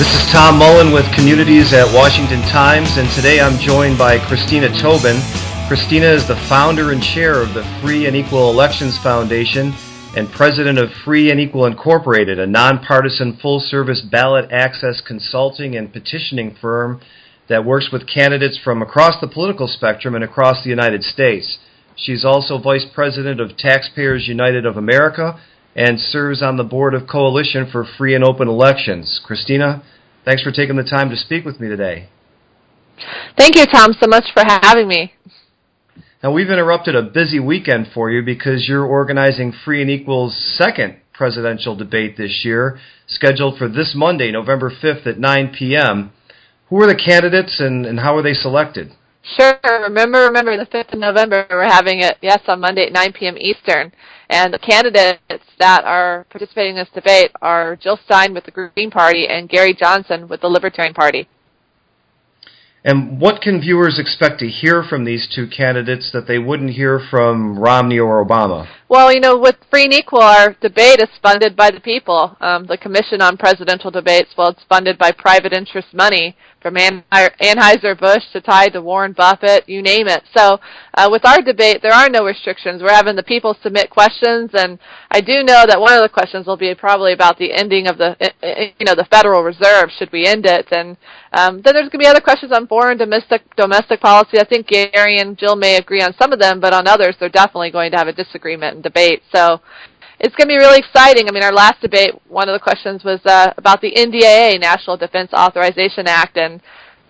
This is Tom Mullen with Communities at Washington Times, and today I'm joined by Christina Tobin. Christina is the founder and chair of the Free and Equal Elections Foundation and president of Free and Equal Incorporated, a nonpartisan full-service ballot access consulting and petitioning firm that works with candidates from across the political spectrum and across the United States. She's also vice president of Taxpayers United of America and serves on the board of Coalition for Free and Open Elections. Christina, thanks for taking the time to speak with me today. Thank you, Tom, so much for having me. Now, we've interrupted a busy weekend for you because you're organizing Free and Equal's second presidential debate this year, scheduled for this Monday, November 5th at 9 p.m. Who are the candidates and how are they selected? Sure. Remember the 5th of November, we're having it, yes, on Monday at 9 p.m. Eastern. And the candidates that are participating in this debate are Jill Stein with the Green Party and Gary Johnson with the Libertarian Party. And what can viewers expect to hear from these two candidates that they wouldn't hear from Romney or Obama? Well, with Free and Equal, our debate is funded by the people. The Commission on Presidential Debates, well, it's funded by private interest money, from Anheuser-Busch to tied to Warren Buffett, you name it. So with our debate, there are no restrictions. We're having the people submit questions, and I do know that one of the questions will be probably about the ending of the Federal Reserve. Should we end it? And then there's going to be other questions on foreign domestic policy. I think Gary and Jill may agree on some of them, but on others, they're definitely going to have a disagreement and debate. So it's going to be really exciting. I mean, our last debate, one of the questions was about the NDAA, National Defense Authorization Act, and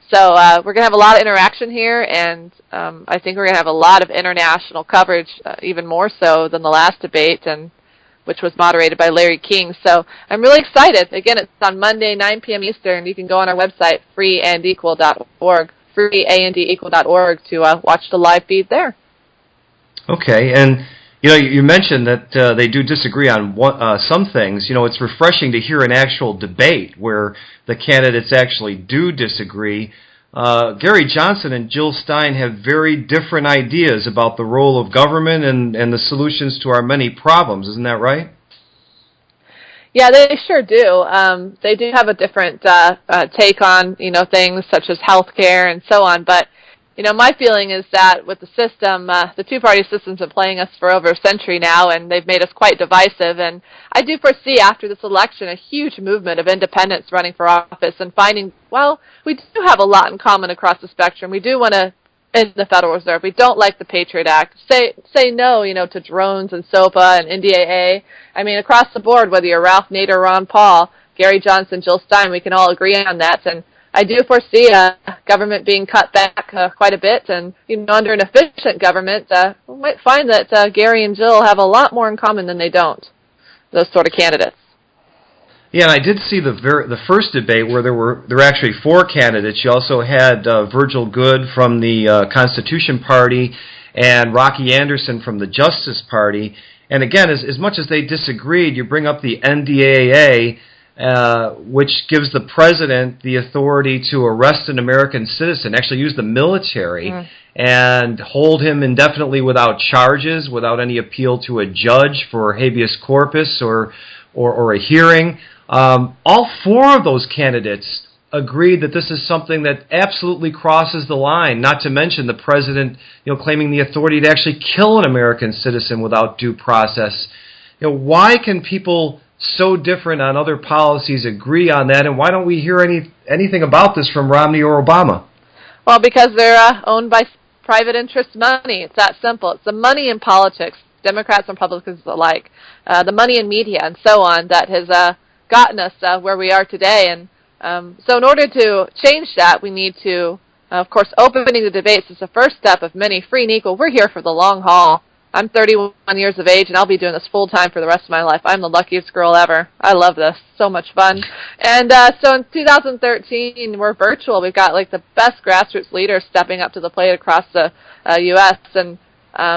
so we're going to have a lot of interaction here, and I think we're going to have a lot of international coverage, even more so than the last debate, and which was moderated by Larry King. So I'm really excited. Again, it's on Monday, 9 p.m. Eastern. You can go on our website, freeandequal.org, freeandequal.org, to watch the live feed there. Okay, and you mentioned that they do disagree on some things. It's refreshing to hear an actual debate where the candidates actually do disagree. Gary Johnson and Jill Stein have very different ideas about the role of government and the solutions to our many problems. Isn't that right? Yeah, they sure do. They do have a different take on, things such as health care and so on, but my feeling is that with the system, the two-party system's been playing us for over a century now, and they've made us quite divisive. And I do foresee after this election a huge movement of independents running for office and finding, well, we do have a lot in common across the spectrum. We do want to end the Federal Reserve. We don't like the Patriot Act. Say no, to drones and SOPA and NDAA. I mean, across the board, whether you're Ralph Nader, Ron Paul, Gary Johnson, Jill Stein, we can all agree on that. And I do foresee government being cut back quite a bit, and under an efficient government, we might find that Gary and Jill have a lot more in common than they don't, those sort of candidates. Yeah, and I did see the first debate where there were actually four candidates. You also had Virgil Good from the Constitution Party and Rocky Anderson from the Justice Party. And again, as much as they disagreed, you bring up the NDAA, which gives the president the authority to arrest an American citizen, actually use the military, and hold him indefinitely without charges, without any appeal to a judge for habeas corpus or a hearing. All four of those candidates agreed that this is something that absolutely crosses the line, not to mention the president claiming the authority to actually kill an American citizen without due process. Why can people so different on other policies agree on that, and why don't we hear anything about this from Romney or Obama? Well, because they're owned by private interest money. It's that simple. It's the money in politics, Democrats and Republicans alike, the money in media and so on that has gotten us where we are today. And so in order to change that, we need to, of course, opening the debates is the first step of many. Free and Equal, we're here for the long haul. I'm 31 years of age, and I'll be doing this full-time for the rest of my life. I'm the luckiest girl ever. I love this. So much fun. And so in 2013, we're virtual. We've got, the best grassroots leaders stepping up to the plate across the U.S., and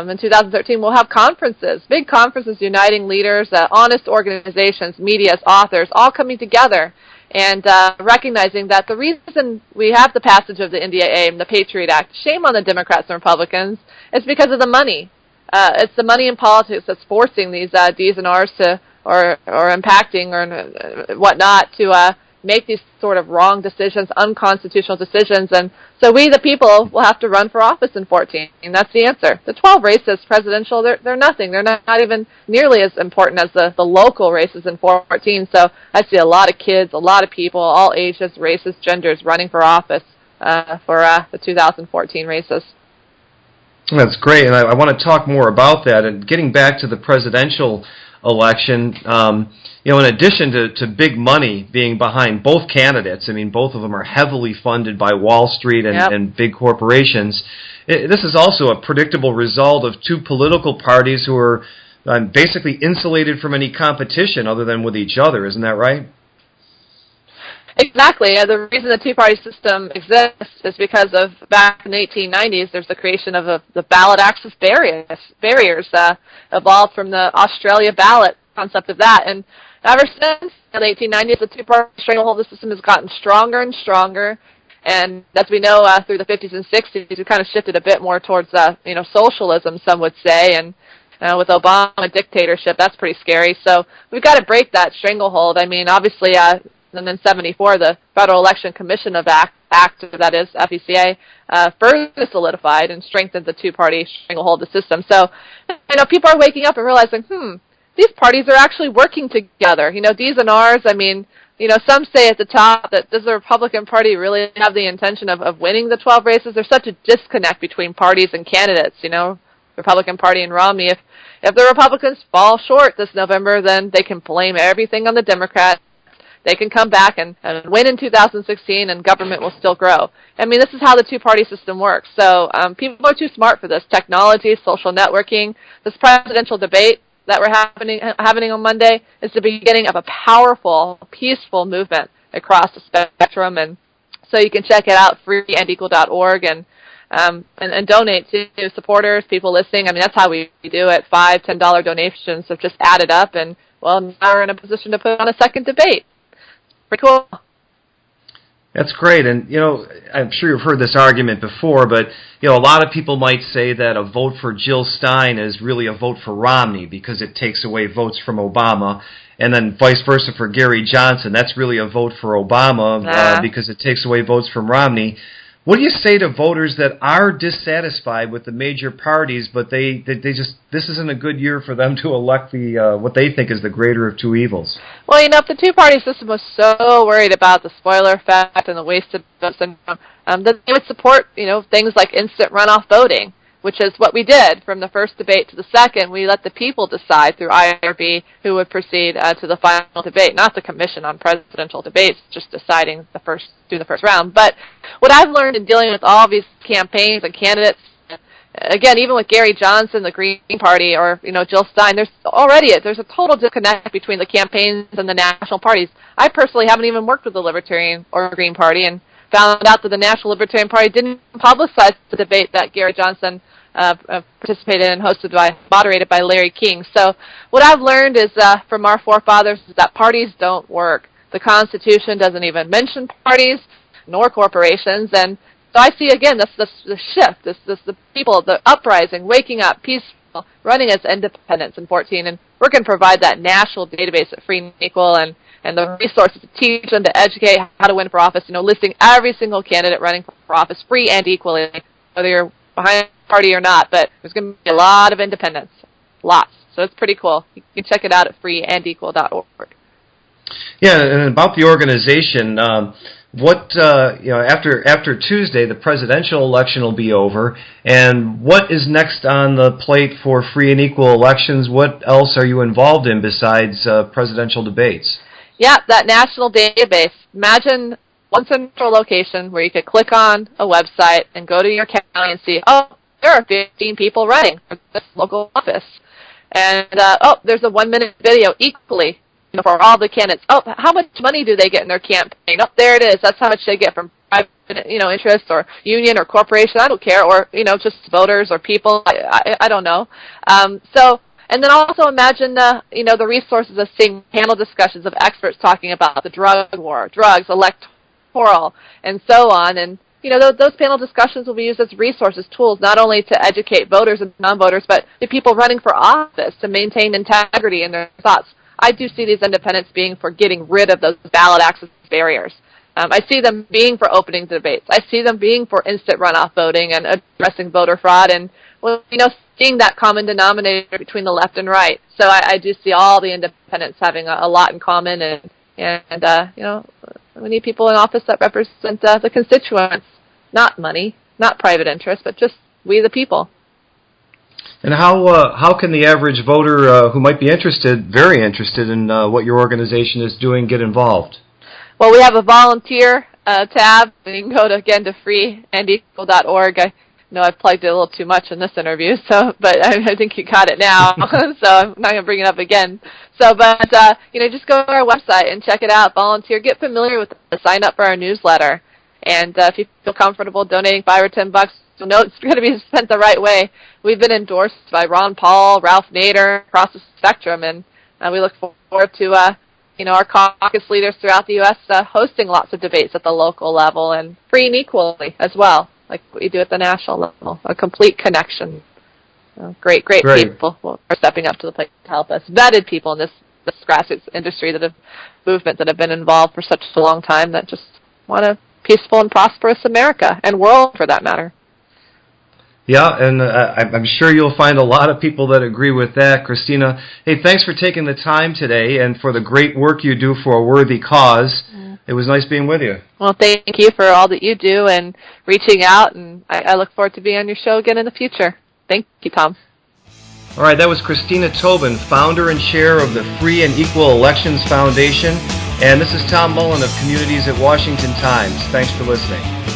in 2013, we'll have conferences, big conferences uniting leaders, honest organizations, medias, authors, all coming together and recognizing that the reason we have the passage of the NDAA and the Patriot Act, shame on the Democrats and Republicans, is because of the money. It's the money in politics that's forcing these Ds and Rs to, or impacting or whatnot to make these sort of wrong decisions, unconstitutional decisions. And so we, the people, will have to run for office in 14. And that's the answer. The 12 races, presidential, they're nothing. They're not even nearly as important as the local races in 14. So I see a lot of kids, a lot of people, all ages, races, genders, running for office for the 2014 races. That's great, and I want to talk more about that. And getting back to the presidential election, in addition to big money being behind both candidates, I mean, both of them are heavily funded by Wall Street and big corporations. This is also a predictable result of two political parties who are basically insulated from any competition other than with each other. Isn't that right? Exactly. The reason the two-party system exists is because of back in the 1890s, there's the creation of the ballot access barriers evolved from the Australia ballot concept of that. And ever since the 1890s, the two-party stranglehold of the system has gotten stronger and stronger. And as we know, through the 50s and 60s, we kind of shifted a bit more towards, socialism, some would say, and with Obama dictatorship, that's pretty scary. So we've got to break that stranglehold. I mean, obviously, and then 74, the Federal Election Commission of Act, that is, FECA, further solidified and strengthened the two-party stranglehold of the system. So, people are waking up and realizing, these parties are actually working together. D's and R's, I mean, some say at the top that does the Republican Party really have the intention of winning the 12 races? There's such a disconnect between parties and candidates, Republican Party and Romney. If the Republicans fall short this November, then they can blame everything on the Democrats. They can come back and win in 2016, and government will still grow. I mean, this is how the two-party system works. So people are too smart for this. Technology, social networking, this presidential debate that we're happening on Monday is the beginning of a powerful, peaceful movement across the spectrum. And so you can check it out, freeandequal.org, and donate to supporters, people listening. I mean, that's how we do it. $5, $10 donations have just added up, and, well, now we're in a position to put on a second debate. Pretty cool. That's great, and I'm sure you've heard this argument before, but a lot of people might say that a vote for Jill Stein is really a vote for Romney because it takes away votes from Obama, and then vice versa for Gary Johnson. That's really a vote for Obama because it takes away votes from Romney. What do you say to voters that are dissatisfied with the major parties, but they just, this isn't a good year for them to elect the what they think is the greater of two evils? Well, if the two-party system was so worried about the spoiler effect and the wasted vote syndrome, then they would support, things like instant runoff voting, which is what we did from the first debate to the second. We let the people decide through IRB who would proceed to the final debate, not the Commission on Presidential Debates, just deciding through the first round. But what I've learned in dealing with all these campaigns and candidates, again, even with Gary Johnson, the Green Party, or Jill Stein, there's a total disconnect between the campaigns and the national parties. I personally haven't even worked with the Libertarian or Green Party, and found out that the National Libertarian Party didn't publicize the debate that Gary Johnson participated in and moderated by Larry King. So what I've learned is from our forefathers is that parties don't work. The Constitution doesn't even mention parties nor corporations, and so I see again this shift, the people, the uprising, waking up, peaceful, running as independents in 14, and we're going to provide that national database at Free and Equal and the resources to teach them to educate how to win for office, listing every single candidate running for office free and equally, whether you're behind the party or not, but there's going to be a lot of independents, lots. So it's pretty cool. You can check it out at freeandequal.org. Yeah, and about the organization, after Tuesday, the presidential election will be over, and what is next on the plate for free and equal elections? What else are you involved in besides presidential debates? Yeah, that national database. Imagine one central location where you could click on a website and go to your county and see, there are 15 people running for this local office. And, there's a 1-minute video equally for all the candidates. How much money do they get in their campaign? There it is. That's how much they get from private, interest or union or corporation. I don't care. Or, just voters or people. I don't know. And then also imagine the resources of seeing panel discussions of experts talking about the drug war, drugs, electoral, and so on. And those panel discussions will be used as resources, tools, not only to educate voters and non-voters, but the people running for office to maintain integrity in their thoughts. I do see these independents being for getting rid of those ballot access barriers. I see them being for opening debates. I see them being for instant runoff voting and addressing voter fraud, and seeing that common denominator between the left and right. So I do see all the independents having a lot in common, and we need people in office that represent the constituents, not money, not private interest, but just we the people. And how can the average voter who might be very interested in what your organization is doing, get involved? Well, we have a volunteer tab, and you can go to freeandequal.org. I know I've plugged it a little too much in this interview, but I think you got it now, so I'm not going to bring it up again. But just go to our website and check it out. Volunteer, get familiar with it, sign up for our newsletter, and if you feel comfortable donating $5 or $10, you'll know it's going to be spent the right way. We've been endorsed by Ron Paul, Ralph Nader, across the spectrum, and we look forward to our caucus leaders throughout the U.S. Hosting lots of debates at the local level, and free and equally as well, like what you do at the national level. A complete connection. Great people are stepping up to the plate to help us. Vetted people in this grassroots industry movement that have been involved for such a long time, that just want a peaceful and prosperous America, and world for that matter. Yeah, and I'm sure you'll find a lot of people that agree with that, Christina. Hey, thanks for taking the time today and for the great work you do for a worthy cause. It was nice being with you. Well, thank you for all that you do and reaching out, and I look forward to being on your show again in the future. Thank you, Tom. All right, that was Christina Tobin, founder and chair of the Free and Equal Elections Foundation. And this is Tom Mullen of Communities at Washington Times. Thanks for listening.